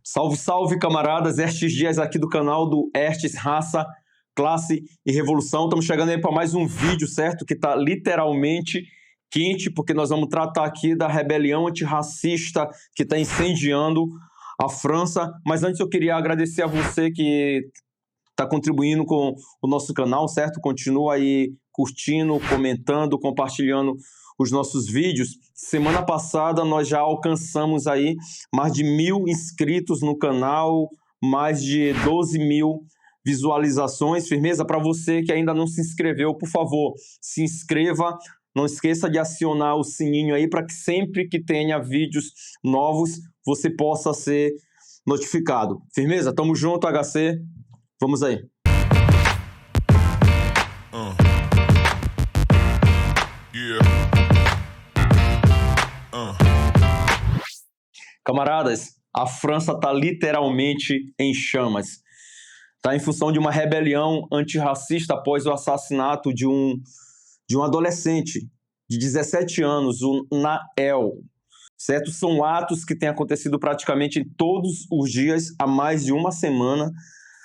Salve, salve, camaradas! Estes dias aqui do canal do Estes Raça, Classe e Revolução. Estamos chegando aí para mais um vídeo, certo? Que está literalmente quente, porque nós vamos tratar aqui da rebelião antirracista que está incendiando a França. Mas antes eu queria agradecer a você que está contribuindo com o nosso canal, certo? Continua aí curtindo, comentando, compartilhando os nossos vídeos. Semana passada nós já alcançamos aí mais de 1.000 inscritos no canal, mais de 12.000 visualizações. Firmeza? Para você que ainda não se inscreveu, por favor, se inscreva. Não esqueça de acionar o sininho aí para que sempre que tenha vídeos novos você possa ser notificado. Firmeza? Tamo junto, HC. Vamos aí. Camaradas, a França está literalmente em chamas. Está em função de uma rebelião antirracista após o assassinato de um adolescente de 17 anos, o Nael. Certo? São atos que têm acontecido praticamente todos os dias há mais de uma semana.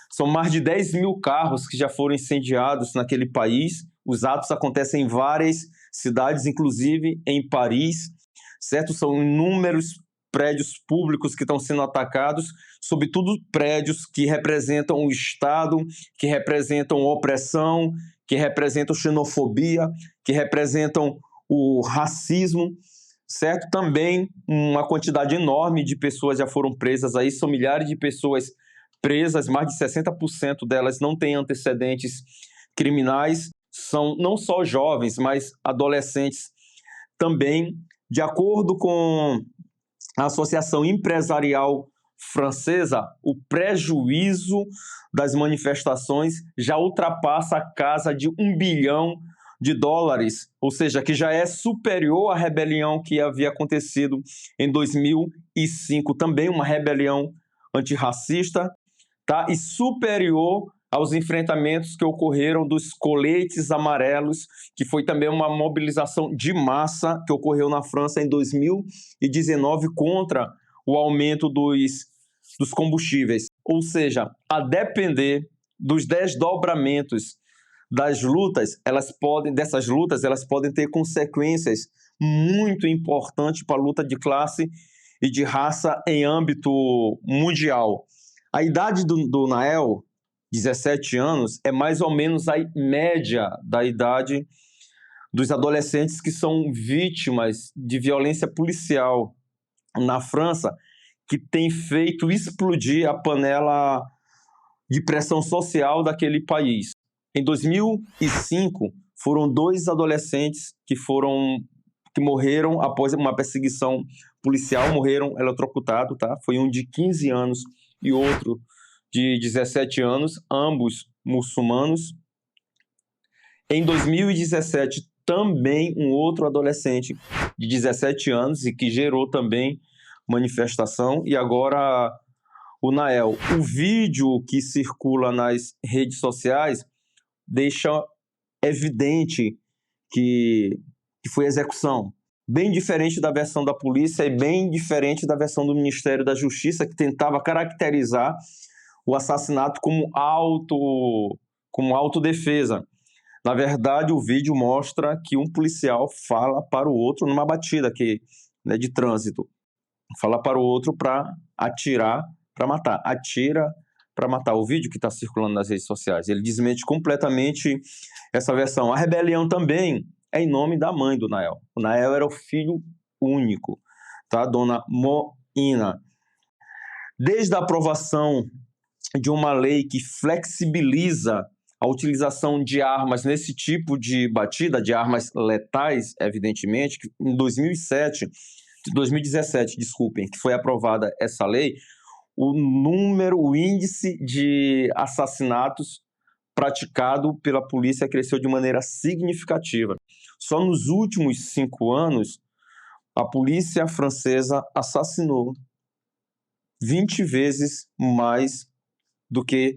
São mais de 10.000 carros que já foram incendiados naquele país. Os atos acontecem em várias cidades, inclusive em Paris. Certo? São inúmeros prédios públicos que estão sendo atacados, sobretudo prédios que representam o Estado, que representam opressão, que representam xenofobia, que representam o racismo, certo? Também uma quantidade enorme de pessoas já foram presas aí, são milhares de pessoas presas, mais de 60% delas não têm antecedentes criminais, são não só jovens, mas adolescentes também. De acordo com a Associação Empresarial Francesa, o prejuízo das manifestações já ultrapassa a casa de $1 bilhão, ou seja, que já é superior à rebelião que havia acontecido em 2005, também uma rebelião antirracista, tá? E superior aos enfrentamentos que ocorreram dos coletes amarelos, que foi também uma mobilização de massa que ocorreu na França em 2019 contra o aumento dos combustíveis. Ou seja, a depender dos desdobramentos das lutas, elas podem ter consequências muito importantes para a luta de classe e de raça em âmbito mundial. A idade do Nael, 17 anos, é mais ou menos a média da idade dos adolescentes que são vítimas de violência policial na França, que tem feito explodir a panela de pressão social daquele país. Em 2005, foram 2 adolescentes que morreram após uma perseguição policial, morreram eletrocutados, tá? Foi um de 15 anos e outro de 17 anos, ambos muçulmanos. Em 2017, também um outro adolescente de 17 anos e que gerou também manifestação. E agora o Nael. O vídeo que circula nas redes sociais deixa evidente que foi execução. Bem diferente da versão da polícia e bem diferente da versão do Ministério da Justiça, que tentava caracterizar o assassinato como autodefesa. Na verdade, o vídeo mostra que um policial fala para o outro numa batida de trânsito. Fala para o outro para atirar, para matar. Atira para matar. O vídeo que está circulando nas redes sociais, ele desmente completamente essa versão. A rebelião também é em nome da mãe do Nael. O Nael era o filho único, tá? Dona Moina. Desde a aprovação de uma lei que flexibiliza a utilização de armas nesse tipo de batida, de armas letais, evidentemente, que em 2017, que foi aprovada essa lei, o índice de assassinatos praticado pela polícia cresceu de maneira significativa. Só nos últimos 5 anos, a polícia francesa assassinou 20 vezes mais do que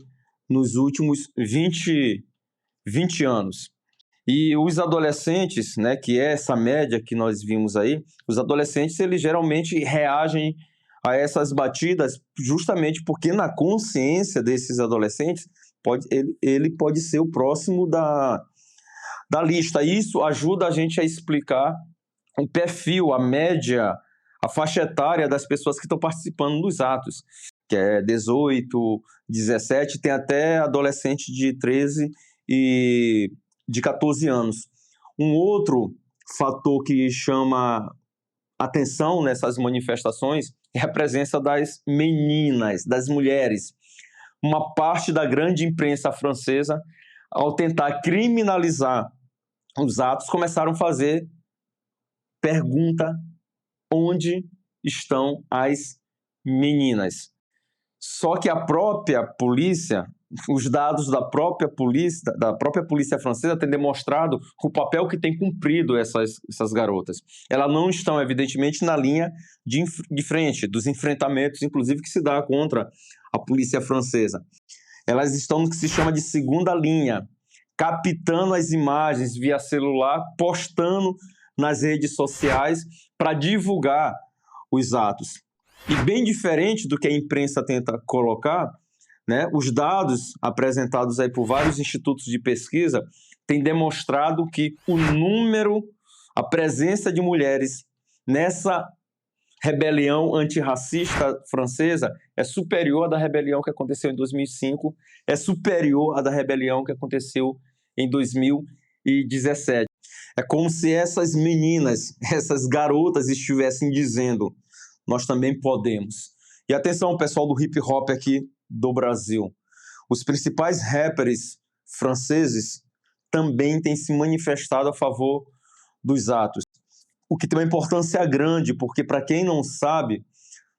nos últimos 20 anos. E os adolescentes, né, que é essa média que nós vimos aí, os adolescentes eles geralmente reagem a essas batidas, justamente porque na consciência desses adolescentes ele pode ser o próximo da lista. Isso ajuda a gente a explicar o perfil, a média, a faixa etária das pessoas que estão participando dos atos, que é 18, 17, tem até adolescente de 13 e de 14 anos. Um outro fator que chama atenção nessas manifestações é a presença das meninas, das mulheres. Uma parte da grande imprensa francesa, ao tentar criminalizar os atos, começaram a fazer pergunta: onde estão as meninas? Só que a própria polícia, os dados da própria polícia francesa têm demonstrado o papel que tem cumprido essas garotas. Elas não estão, evidentemente, na linha de frente dos enfrentamentos, inclusive, que se dá contra a polícia francesa. Elas estão no que se chama de segunda linha, captando as imagens via celular, postando nas redes sociais para divulgar os atos. E bem diferente do que a imprensa tenta colocar, né, os dados apresentados aí por vários institutos de pesquisa têm demonstrado que o número, a presença de mulheres nessa rebelião antirracista francesa é superior à da rebelião que aconteceu em 2005, é superior à da rebelião que aconteceu em 2017. É como se essas meninas, essas garotas estivessem dizendo: nós também podemos. E atenção, pessoal do hip hop aqui do Brasil. Os principais rappers franceses também têm se manifestado a favor dos atos. O que tem uma importância grande, porque, para quem não sabe,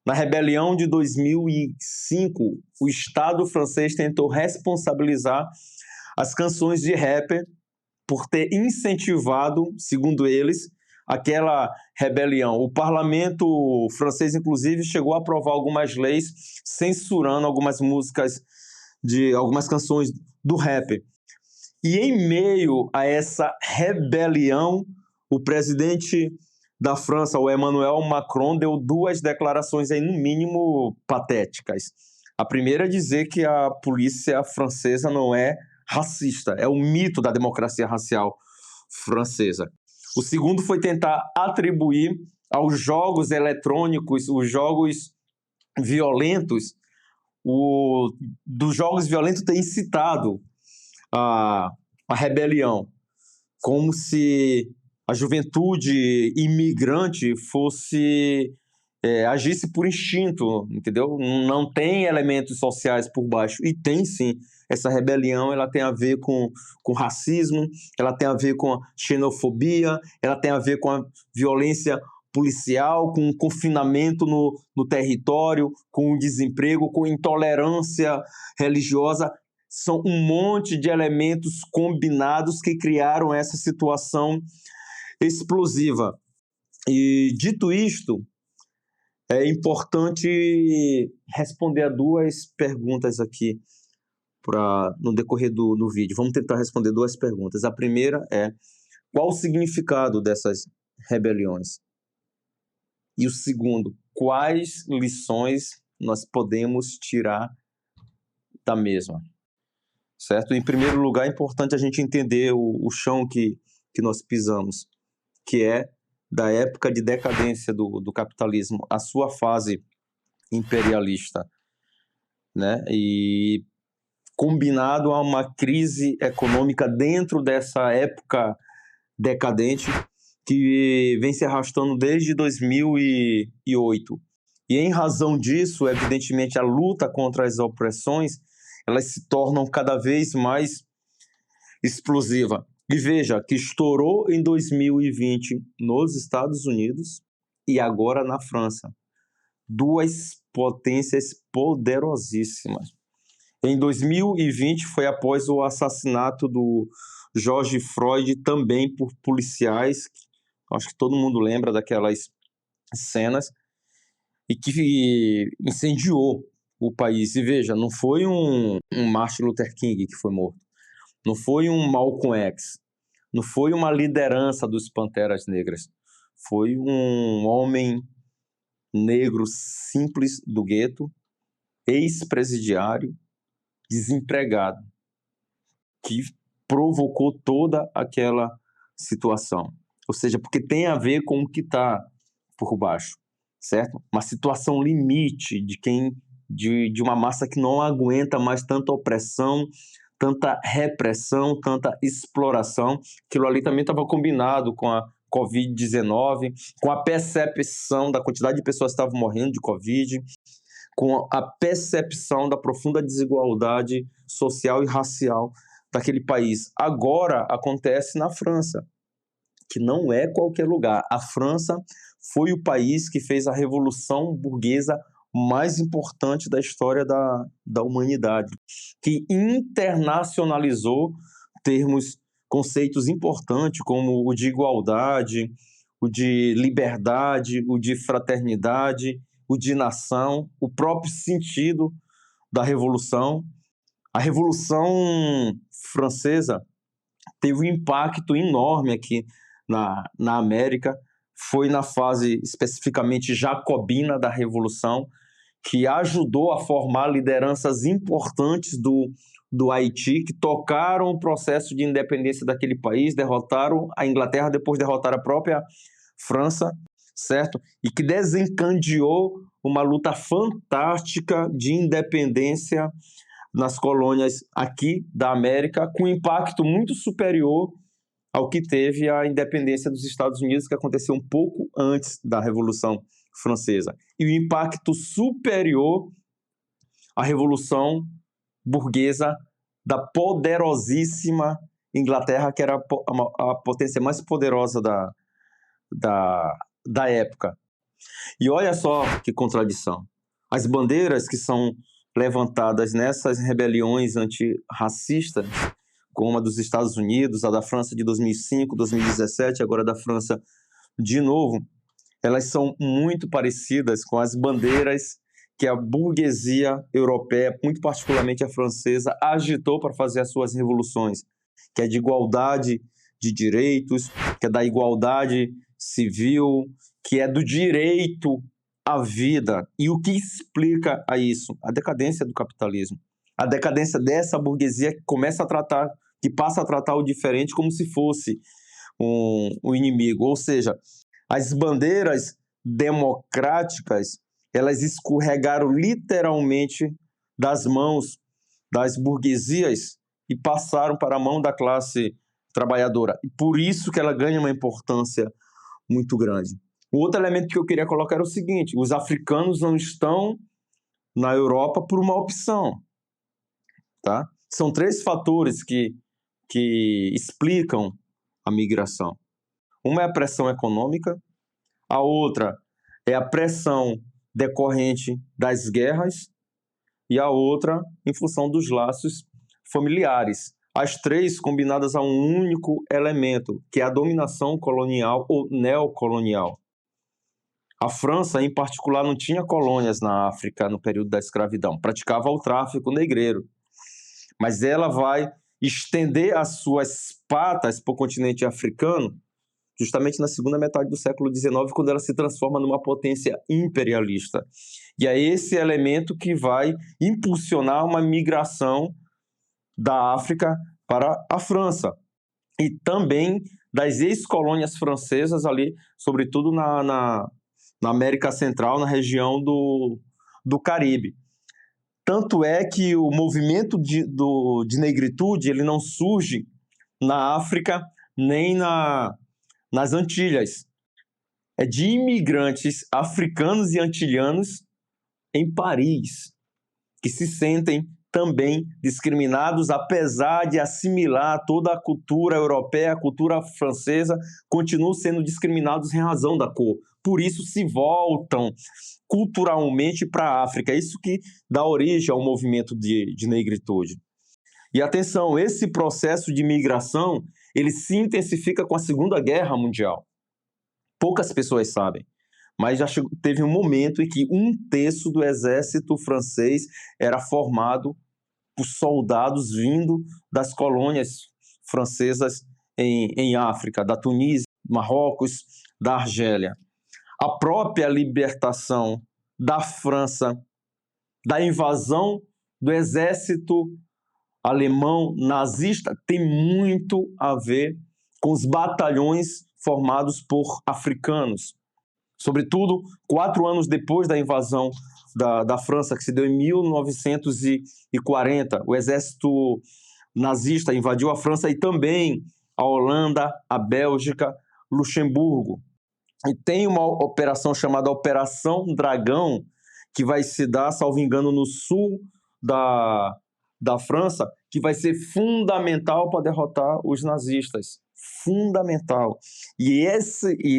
na rebelião de 2005, o Estado francês tentou responsabilizar as canções de rapper por ter incentivado, segundo eles, aquela rebelião. O parlamento francês, inclusive, chegou a aprovar algumas leis censurando algumas músicas, algumas canções do rap. E em meio a essa rebelião, o presidente da França, o Emmanuel Macron, deu duas declarações aí, no mínimo, patéticas. A primeira é dizer que a polícia francesa não é racista, é o mito da democracia racial francesa. O segundo foi tentar atribuir aos jogos eletrônicos, os jogos violentos, dos jogos violentos ter incitado a rebelião, como se a juventude imigrante agisse por instinto, entendeu? Não tem elementos sociais por baixo. E tem sim. Essa rebelião, ela tem a ver com racismo, ela tem a ver com a xenofobia, ela tem a ver com a violência policial, com o confinamento no território, com o desemprego, com intolerância religiosa. São um monte de elementos combinados que criaram essa situação explosiva. E, dito isto, é importante responder a duas perguntas aqui no decorrer do vídeo. Vamos tentar responder duas perguntas. A primeira é: qual o significado dessas rebeliões? E o segundo, quais lições nós podemos tirar da mesma? Certo? Em primeiro lugar, é importante a gente entender o chão que nós pisamos, que é da época de decadência do capitalismo, a sua fase imperialista, né? E combinado a uma crise econômica dentro dessa época decadente que vem se arrastando desde 2008. E em razão disso, evidentemente, a luta contra as opressões, elas se tornam cada vez mais explosiva. E veja que estourou em 2020 nos Estados Unidos e agora na França. Duas potências poderosíssimas. Em 2020 foi após o assassinato do George Floyd, também por policiais. Acho que todo mundo lembra daquelas cenas, e que incendiou o país. E veja, não foi um Martin Luther King que foi morto, não foi um Malcolm X, não foi uma liderança dos Panteras Negras, foi um homem negro simples do gueto, ex-presidiário, desempregado, que provocou toda aquela situação. Ou seja, porque tem a ver com o que está por baixo, certo? Uma situação limite de uma massa que não aguenta mais tanta opressão, tanta repressão, tanta exploração. Aquilo ali também estava combinado com a Covid-19, com a percepção da quantidade de pessoas que estavam morrendo de Covid, com a percepção da profunda desigualdade social e racial daquele país. Agora acontece na França, que não é qualquer lugar. A França foi o país que fez a revolução burguesa mais importante da história da humanidade, que internacionalizou conceitos importantes como o de igualdade, o de liberdade, o de fraternidade, o de nação, o próprio sentido da revolução. A Revolução Francesa teve um impacto enorme aqui na América, foi na fase especificamente jacobina da Revolução, que ajudou a formar lideranças importantes do Haiti, que tocaram o processo de independência daquele país, derrotaram a Inglaterra, depois derrotaram a própria França, certo? E que desencadeou uma luta fantástica de independência nas colônias aqui da América, com impacto muito superior ao que teve a independência dos Estados Unidos, que aconteceu um pouco antes da Revolução Francesa. E o impacto superior à Revolução Burguesa da poderosíssima Inglaterra, que era a potência mais poderosa da época. E olha só que contradição. As bandeiras que são levantadas nessas rebeliões antirracistas, como a dos Estados Unidos, a da França de 2005, 2017, agora da França de novo, elas são muito parecidas com as bandeiras que a burguesia europeia, muito particularmente a francesa, agitou para fazer as suas revoluções, que é de igualdade de direitos, que é da igualdade civil, que é do direito à vida. E o que explica a isso? A decadência do capitalismo. A decadência dessa burguesia que passa a tratar o diferente como se fosse um inimigo. Ou seja, as bandeiras democráticas, elas escorregaram literalmente das mãos das burguesias e passaram para a mão da classe trabalhadora. E por isso que ela ganha uma importância muito grande. O outro elemento que eu queria colocar era o seguinte: os africanos não estão na Europa por uma opção, tá? São 3 fatores que explicam a migração. Uma é a pressão econômica, a outra é a pressão decorrente das guerras e a outra em função dos laços familiares. As 3 combinadas a um único elemento, que é a dominação colonial ou neocolonial. A França, em particular, não tinha colônias na África no período da escravidão, praticava o tráfico negreiro. Mas ela vai estender as suas patas para o continente africano justamente na segunda metade do século XIX, quando ela se transforma numa potência imperialista. E é esse elemento que vai impulsionar uma migração da África para a França e também das ex-colônias francesas ali, sobretudo na América Central, na região do Caribe. Tanto é que o movimento de negritude ele não surge na África nem nas Antilhas. É de imigrantes africanos e antilhanos em Paris, que se sentem também discriminados, apesar de assimilar toda a cultura europeia, a cultura francesa, continuam sendo discriminados em razão da cor. Por isso se voltam culturalmente para a África. É isso que dá origem ao movimento de negritude. E atenção, esse processo de migração ele se intensifica com a Segunda Guerra Mundial. Poucas pessoas sabem, mas teve um momento em que 1/3 do exército francês era formado por soldados vindo das colônias francesas em África, da Tunísia, Marrocos, da Argélia. a própria libertação da França da invasão do exército alemão nazista tem muito a ver com os batalhões formados por africanos. Sobretudo, 4 anos depois da invasão da França, que se deu em 1940, o exército nazista invadiu a França e também a Holanda, a Bélgica, Luxemburgo. E tem uma operação chamada Operação Dragão, que vai se dar, salvo engano, no sul da França, que vai ser fundamental para derrotar os nazistas. Fundamental. E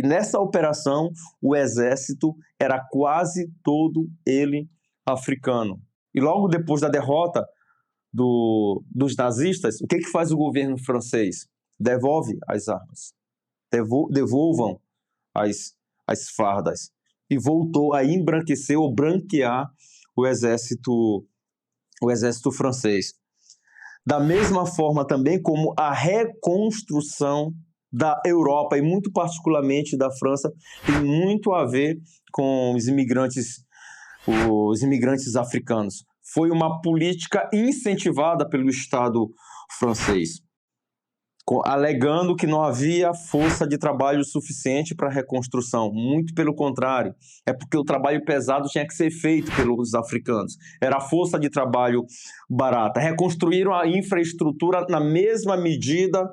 nessa operação, o exército era quase todo ele africano. E logo depois da derrota dos nazistas, o que faz o governo francês? Devolve as armas. Devolvam as fardas. E voltou a embranquecer ou branquear o exército francês. Da mesma forma também como a reconstrução da Europa, e muito particularmente da França, tem muito a ver com os imigrantes africanos. Foi uma política incentivada pelo Estado francês, alegando que não havia força de trabalho suficiente para a reconstrução. Muito pelo contrário, é porque o trabalho pesado tinha que ser feito pelos africanos. Era a força de trabalho barata. Reconstruíram a infraestrutura na mesma medida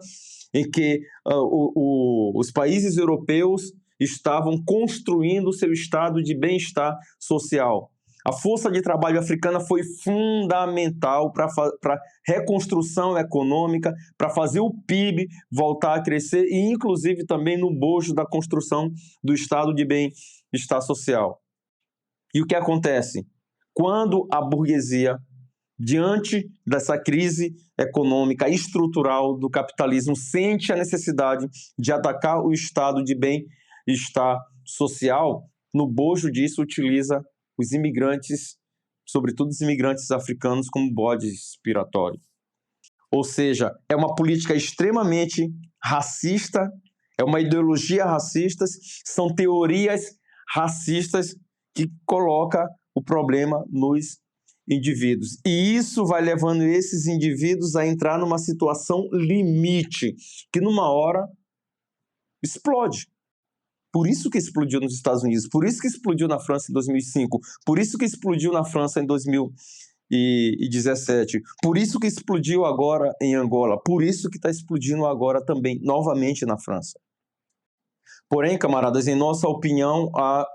em que os países europeus estavam construindo o seu estado de bem-estar social. A força de trabalho africana foi fundamental para a reconstrução econômica, para fazer o PIB voltar a crescer e, inclusive, também no bojo da construção do estado de bem-estar social. E o que acontece? Quando a burguesia, diante dessa crise econômica estrutural do capitalismo, sente a necessidade de atacar o estado de bem-estar social, no bojo disso utiliza os imigrantes, sobretudo os imigrantes africanos, como bode expiatório. Ou seja, é uma política extremamente racista, é uma ideologia racista, são teorias racistas que coloca o problema nos indivíduos. E isso vai levando esses indivíduos a entrar numa situação limite, que numa hora explode. Por isso que explodiu nos Estados Unidos, por isso que explodiu na França em 2005, por isso que explodiu na França em 2017, por isso que explodiu agora em Angola, por isso que está explodindo agora também, novamente na França. Porém, camaradas, em nossa opinião,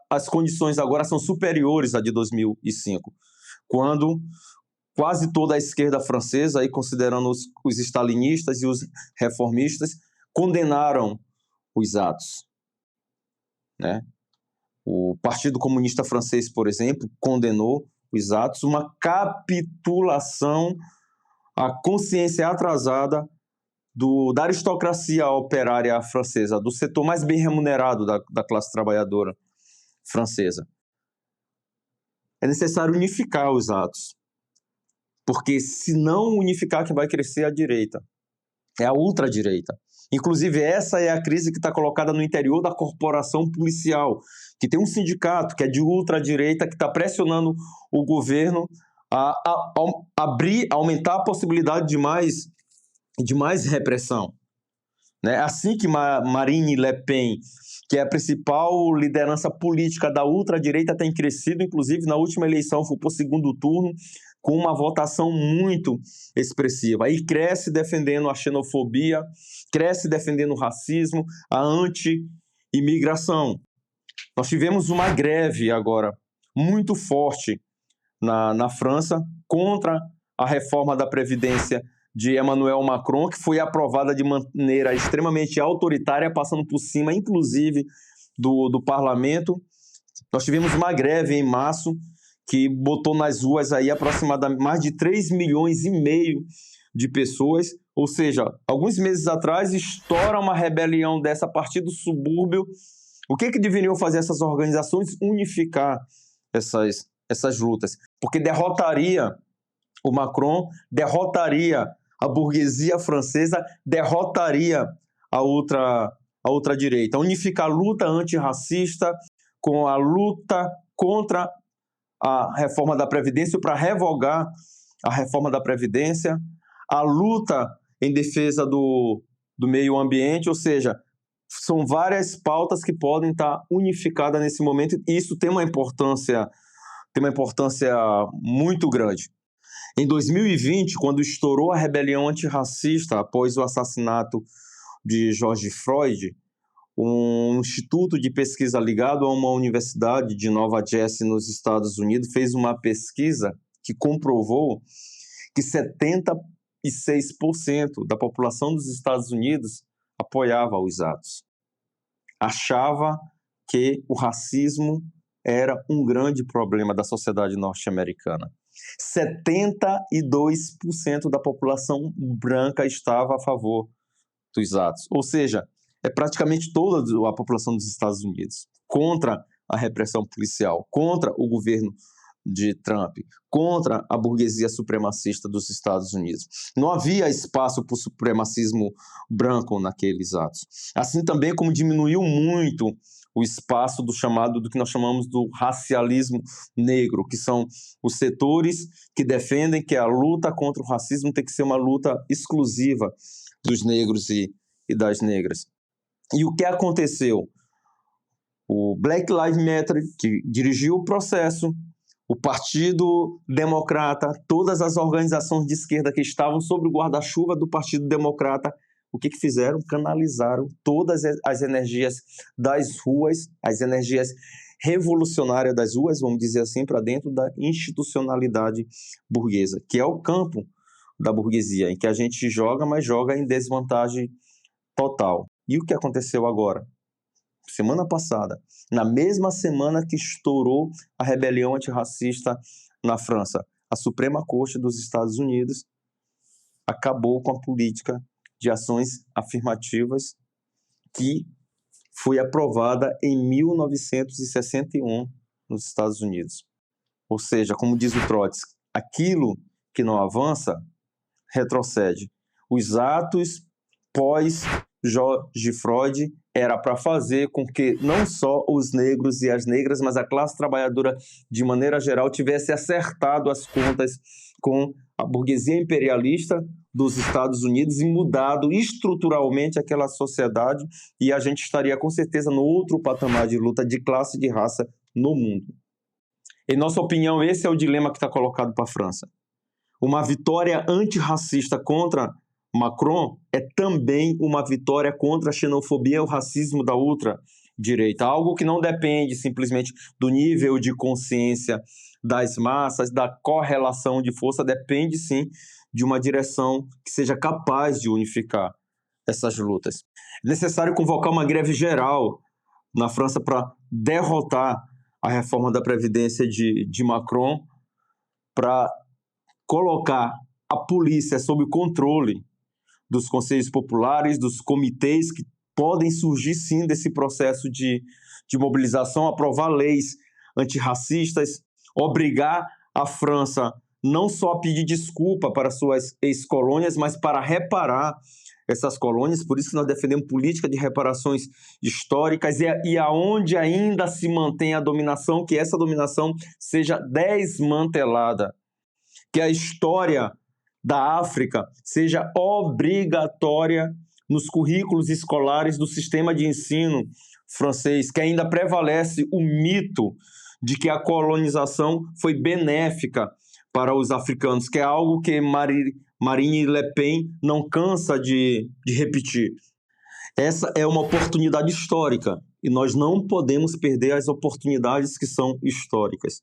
as condições agora são superiores à de 2005, quando quase toda a esquerda francesa, aí considerando os stalinistas e os reformistas, condenaram os atos. Né? O Partido Comunista Francês, por exemplo, condenou os atos, uma capitulação à consciência atrasada da aristocracia operária francesa, do setor mais bem remunerado da classe trabalhadora francesa. É necessário unificar os atos, porque se não unificar, quem vai crescer é a direita, é a ultradireita. Inclusive, essa é a crise que está colocada no interior da corporação policial, que tem um sindicato que é de ultradireita, que está pressionando o governo a aumentar a possibilidade de mais repressão. Né? Assim que Marine Le Pen, que é a principal liderança política da ultradireita, tem crescido, inclusive na última eleição foi para o segundo turno, com uma votação muito expressiva. Aí cresce defendendo a xenofobia, cresce defendendo o racismo, a anti-imigração. Nós tivemos uma greve agora muito forte na França contra a reforma da Previdência de Emmanuel Macron, que foi aprovada de maneira extremamente autoritária, passando por cima, inclusive, do parlamento. Nós tivemos uma greve em março, que botou nas ruas aí aproximadamente mais de 3,5 milhões de pessoas, ou seja, alguns meses atrás estoura uma rebelião dessa a partir do subúrbio. O que deveriam fazer essas organizações? Unificar essas lutas, porque derrotaria o Macron, derrotaria a burguesia francesa, derrotaria a ultradireita. Unificar a luta antirracista com a luta contra a reforma da Previdência, para revogar a reforma da Previdência, a luta em defesa do meio ambiente, ou seja, são várias pautas que podem estar unificadas nesse momento, e isso tem uma importância muito grande. Em 2020, quando estourou a rebelião antirracista após o assassinato de George Floyd, um instituto de pesquisa ligado a uma universidade de Nova Jersey, nos Estados Unidos, fez uma pesquisa que comprovou que 76% da população dos Estados Unidos apoiava os atos. Achava que o racismo era um grande problema da sociedade norte-americana. 72% da população branca estava a favor dos atos. Ou seja, é praticamente toda a população dos Estados Unidos contra a repressão policial, contra o governo de Trump, contra a burguesia supremacista dos Estados Unidos. Não havia espaço para o supremacismo branco naqueles atos. Assim também como diminuiu muito o espaço do que nós chamamos do racialismo negro, que são os setores que defendem que a luta contra o racismo tem que ser uma luta exclusiva dos negros e das negras. E o que aconteceu? O Black Lives Matter, que dirigiu o processo, o Partido Democrata, todas as organizações de esquerda que estavam sob o guarda-chuva do Partido Democrata, o que fizeram? Canalizaram todas as energias das ruas, as energias revolucionárias das ruas, vamos dizer assim, para dentro da institucionalidade burguesa, que é o campo da burguesia, em que a gente joga, mas joga em desvantagem total. E o que aconteceu agora? Semana passada, na mesma semana que estourou a rebelião antirracista na França, a Suprema Corte dos Estados Unidos acabou com a política de ações afirmativas que foi aprovada em 1961 nos Estados Unidos. Ou seja, como diz o Trotsky, aquilo que não avança, retrocede. Os atos pós-George Floyd era para fazer com que não só os negros e as negras, mas a classe trabalhadora, de maneira geral, tivesse acertado as contas com a burguesia imperialista dos Estados Unidos e mudado estruturalmente aquela sociedade, e a gente estaria com certeza no outro patamar de luta de classe e de raça no mundo. Em nossa opinião, esse é o dilema que está colocado para a França. Uma vitória antirracista contra Macron é também uma vitória contra a xenofobia e o racismo da ultradireita, algo que não depende simplesmente do nível de consciência das massas, da correlação de força, depende sim de uma direção que seja capaz de unificar essas lutas. É necessário convocar uma greve geral na França para derrotar a reforma da Previdência de Macron, para colocar a polícia sob o controle dos conselhos populares, dos comitês que podem surgir sim desse processo de mobilização, aprovar leis antirracistas, obrigar a França não só a pedir desculpa para suas ex-colônias, mas para reparar essas colônias. Por isso que nós defendemos política de reparações históricas, e aonde ainda se mantém a dominação, que essa dominação seja desmantelada, que a história da África seja obrigatória nos currículos escolares do sistema de ensino francês, que ainda prevalece o mito de que a colonização foi benéfica para os africanos, que é algo que Marine Le Pen não cansa de repetir. Essa é uma oportunidade histórica e nós não podemos perder as oportunidades que são históricas.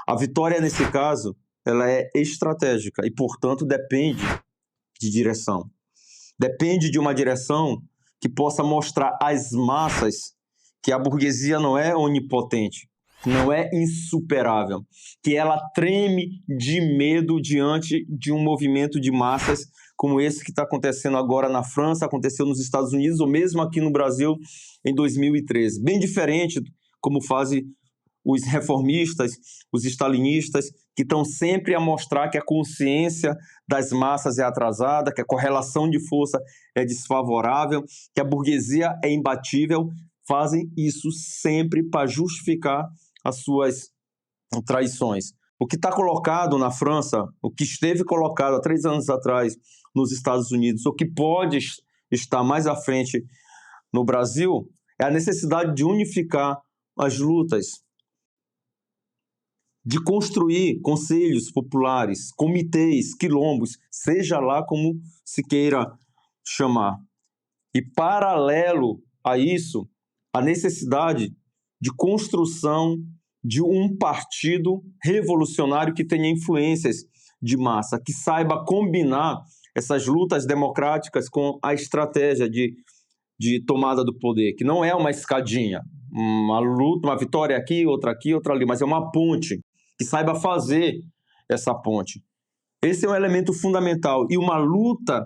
A vitória, nesse caso, ela é estratégica e, portanto, depende de direção. Depende de uma direção que possa mostrar às massas que a burguesia não é onipotente, não é insuperável, que ela treme de medo diante de um movimento de massas como esse que está acontecendo agora na França, aconteceu nos Estados Unidos, ou mesmo aqui no Brasil em 2013. Bem diferente como fazem os reformistas, os stalinistas, que estão sempre a mostrar que a consciência das massas é atrasada, que a correlação de força é desfavorável, que a burguesia é imbatível, fazem isso sempre para justificar as suas traições. O que está colocado na França, o que esteve colocado há 3 anos atrás nos Estados Unidos, o que pode estar mais à frente no Brasil, é a necessidade de unificar as lutas, de construir conselhos populares, comitês, quilombos, seja lá como se queira chamar. E, paralelo a isso, a necessidade de construção de um partido revolucionário que tenha influências de massa, que saiba combinar essas lutas democráticas com a estratégia de tomada do poder, que não é uma escadinha, uma luta, uma vitória aqui, outra ali, mas é uma ponte, que saiba fazer essa ponte. Esse é um elemento fundamental. E uma luta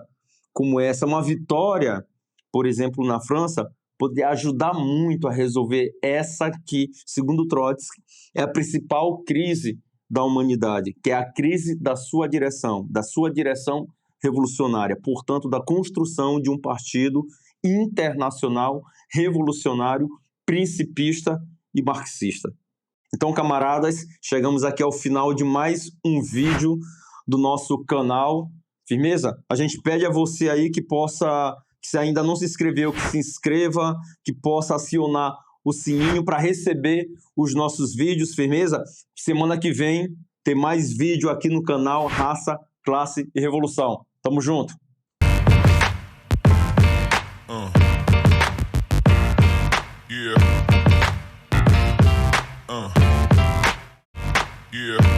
como essa, uma vitória, por exemplo, na França, poderia ajudar muito a resolver essa que, segundo Trotsky, é a principal crise da humanidade, que é a crise da sua direção revolucionária, portanto, da construção de um partido internacional, revolucionário, principista e marxista. Então, camaradas, chegamos aqui ao final de mais um vídeo do nosso canal. Firmeza? A gente pede a você aí que se ainda não se inscreveu, que se inscreva, que possa acionar o sininho para receber os nossos vídeos. Firmeza? Semana que vem tem mais vídeo aqui no canal Raça, Classe e Revolução. Tamo junto! Yeah.